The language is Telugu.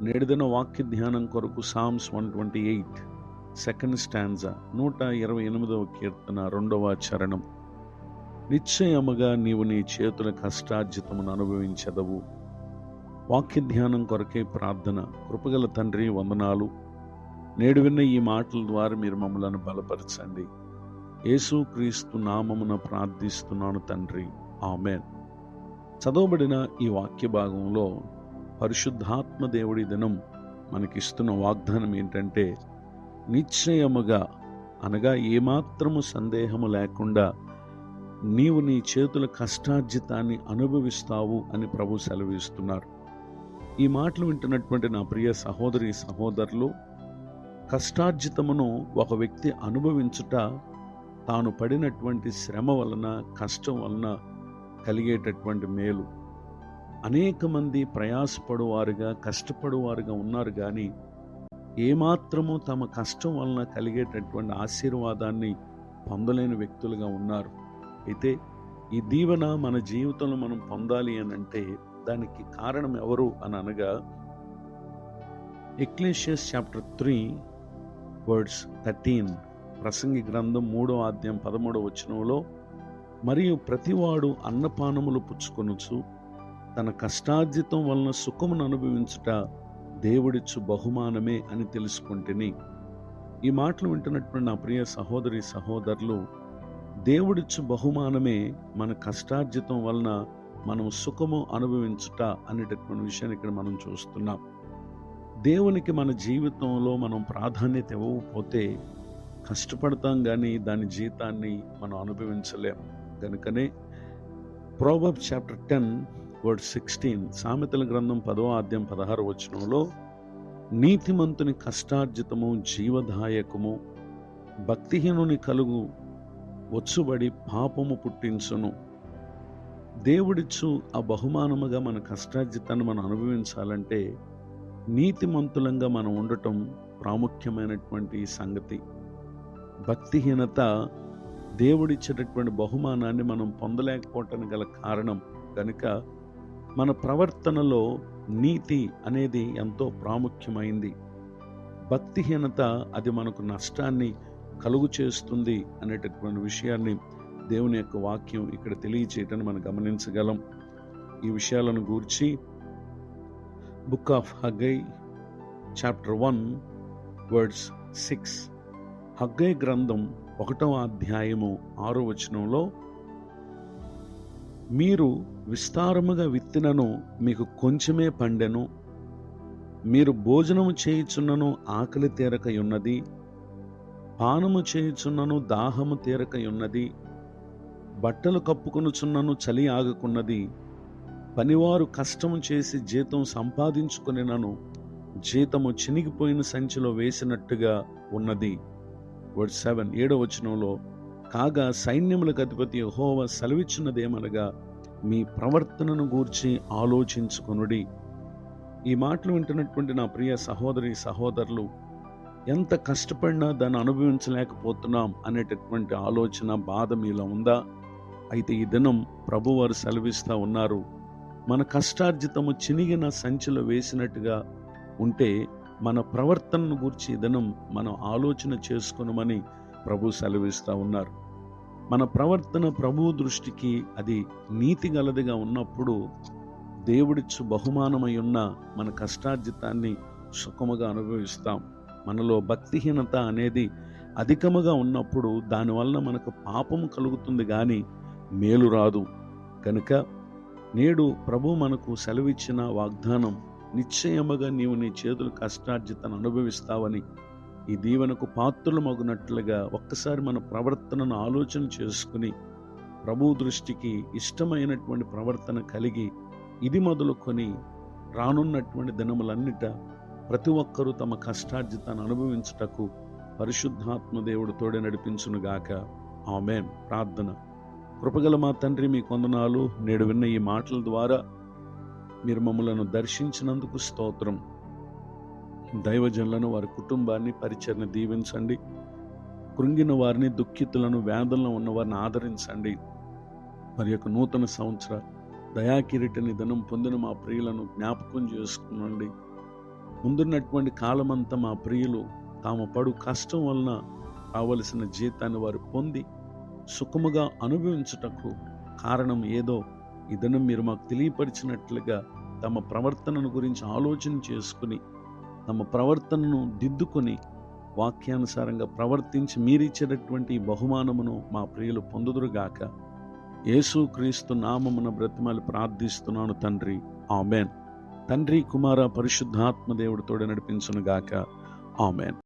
నేడుదిన వాక్య ధ్యానం కొరకు సామ్స్ 128 సెకండ్ స్టాంజా 128వ కీర్తన 2వ చరణం. నిశ్చయముగా నీవు నీ చేతుల కష్టార్జితమును అనుభవించెదవు. వాక్య ధ్యానం కొరకే ప్రార్థన. కృపగల తండ్రి, వందనాలు. నేడు విన్న ఈ మాటల ద్వారా మీరు మమ్మలను బలపరచండి. యేసుక్రీస్తు నామమున ప్రార్థిస్తున్నాను తండ్రి, ఆమెన్. చదవబడిన ఈ వాక్య భాగంలో పరిశుద్ధాత్మ దేవుడి దినం మనకిస్తున్న వాగ్దానం ఏంటంటే, నిశ్చయముగా అనగా ఏమాత్రము సందేహము లేకుండా నీవు నీ చేతుల కష్టార్జితాన్ని అనుభవిస్తావు అని ప్రభు సెలవిస్తున్నారు. ఈ మాటలు వింటున్నటువంటి నా ప్రియ సహోదరి సహోదరులు, కష్టార్జితమును ఒక వ్యక్తి అనుభవించుట తాను పడినటువంటి శ్రమ వలన, కష్టం వలన కలిగేటటువంటి మేలు. అనేక మంది ప్రయాసపడువారుగా, కష్టపడువారుగా ఉన్నారు, కానీ ఏమాత్రము తమ కష్టం వలన కలిగేటటువంటి ఆశీర్వాదాన్ని పొందలేని వ్యక్తులుగా ఉన్నారు. అయితే ఈ దీవెన మన జీవితంలో మనం పొందాలి అని అంటే దానికి కారణం ఎవరు అని అనగా, ఎక్లేషియస్ చాప్టర్ 3:13 ప్రసంగి గ్రంథం 3వ అధ్యాయం 13వ వచనంలో, మరియు ప్రతివాడు అన్నపానములు పుచ్చుకొనుచు తన కష్టార్జితం వలన సుఖమును అనుభవించుట దేవుడిచ్చు బహుమానమే అని తెలుసుకుంటేని. ఈ మాటలు వింటున్నటువంటి నా ప్రియ సహోదరి సహోదరులు, దేవుడిచ్చు బహుమానమే మన కష్టార్జితం వలన మనం సుఖము అనుభవించుట అనేటటువంటి విషయాన్ని ఇక్కడ మనం చూస్తున్నాం. దేవునికి మన జీవితంలో మనం ప్రాధాన్యత ఇవ్వకపోతే కష్టపడతాం, కానీ దాని జీతాన్ని మనం అనుభవించలేం. కనుకనే ప్రోవర్బ్స్ చాప్టర్ 10:16 సామెతల గ్రంథం 10వ అధ్యాయం 16వ వచనంలో, నీతిమంతుని కష్టార్జితము జీవదాయకము, భక్తిహీనుని కలుగు వచ్చుబడి పాపము పుట్టించును. దేవుడిచ్చు ఆ బహుమానముగా మన కష్టార్జితాన్ని మనం అనుభవించాలంటే నీతిమంతులంగా మనం ఉండటం ప్రాముఖ్యమైనటువంటి సంగతి. భక్తిహీనత దేవుడిచ్చేటటువంటి బహుమానాన్ని మనం పొందలేకపోవటానికి గల కారణం. కనుక మన ప్రవర్తనలో నీతి అనేది ఎంతో ప్రాముఖ్యమైంది. భక్తిహీనత అది మనకు నష్టాన్ని కలుగు చేస్తుంది అనేటటువంటి విషయాన్ని దేవుని యొక్క వాక్యం ఇక్కడ తెలియచేయటాన్ని మనం గమనించగలం. ఈ విషయాలను గూర్చి book of Haggai chapter 1:6 Haggai గ్రంథం 1వ అధ్యాయము 6వ వచనంలో, మీరు విస్తారముగా విత్తినను మీకు కొంచెమే పండెను, మీరు భోజనము చేయుచున్నను ఆకలి తీరకయున్నది, పానము చేయుచున్నను దాహము తీరకయున్నది, బట్టలు కప్పుకొనుచున్నను చలి ఆగకున్నది, పనివారు కష్టము చేసి జీతం సంపాదించుకునినను జీతము చినిగిపోయిన సంచిలో వేసినట్టుగా ఉన్నది. వర్స్ 7 7వ వచనంలో, కాగా సైన్యములకు అధిపతి యెహోవా సెలవిచ్చినదేమనగా, మీ ప్రవర్తనను గూర్చి ఆలోచించుకొనుడి. ఈ మాటలు వింటున్నటువంటి నా ప్రియ సహోదరి సహోదరులు, ఎంత కష్టపడినా దాన్ని అనుభవించలేకపోతున్నాం అనేటటువంటి ఆలోచన, బాధ మీలో ఉందా? అయితే ఈ దినం ప్రభువారు సెలవిస్తూ ఉన్నారు, మన కష్టార్జితము చినిగిన సంచిలో వేసినట్టుగా ఉంటే మన ప్రవర్తనను గురించి ఈ దినం మనం ఆలోచన చేసుకునమని ప్రభు సెలవిస్తూ ఉన్నారు. మన ప్రవర్తన ప్రభు దృష్టికి అది నీతి గలదిగా ఉన్నప్పుడు దేవుడిచ్చు బహుమానమై ఉన్న మన కష్టార్జితాన్ని సుఖముగా అనుభవిస్తాం. మనలో భక్తిహీనత అనేది అధికముగా ఉన్నప్పుడు దానివల్ల మనకు పాపము కలుగుతుంది, కానీ మేలు రాదు. కనుక నేడు ప్రభు మనకు సెలవిచ్చిన వాగ్దానం, నిశ్చయముగా నీవు నీ చేతుల కష్టార్జితాన్ని అనుభవిస్తావని. ఈ దీవెనకు పాత్రులమగునట్లుగా ఒక్కసారి మన ప్రవర్తనను ఆలోచన చేసుకుని ప్రభు దృష్టికి ఇష్టమైనటువంటి ప్రవర్తన కలిగి ఇది మొదలుకొని రానున్నటువంటి దినములన్నిట ప్రతి ఒక్కరూ తమ కష్టార్జితాన్ని అనుభవించుటకు పరిశుద్ధాత్మ దేవుడు తోడే నడిపించునుగాక. ఆమేన్. ప్రార్థన. కృపగల మా తండ్రి, మీ వందనాలు. నేడు విన్న ఈ మాటల ద్వారా మీరు మమ్మలను దర్శించినందుకు స్తోత్రం. దైవజనులను, వారి కుటుంబాన్ని, పరిచర్ని దీవించండి. కృంగిన వారిని, దుఃఖితులను, వేదనలో ఉన్న వారిని ఆదరించండి. మరి యొక్క నూతన సంవత్సర దయాకిరీటని ధనం పొందిన మా ప్రియులను జ్ఞాపకం చేసుకునండి. ముందున్నటువంటి కాలమంతా మా ప్రియులు తాము పడు కష్టం వలన కావలసిన జీతాన్ని వారు పొంది సుఖముగా అనుభవించుటకు కారణం ఏదో ఈ దినం మీరు మాకు తెలియపరిచినట్లుగా తమ ప్రవర్తనను గురించి ఆలోచన చేసుకుని తమ ప్రవర్తనను దిద్దుకొని వాక్యానుసారంగా ప్రవర్తించి మీరిచ్చేటటువంటి ఈ బహుమానమును మా ప్రియులు పొందుదురుగాక. యేసుక్రీస్తు నామమున బ్రతిమాలి ప్రార్థిస్తున్నాను తండ్రి, ఆమెన్. తండ్రి, కుమార, పరిశుద్ధాత్మ దేవుడితోడే నడిపించునుగాక, ఆమెన్.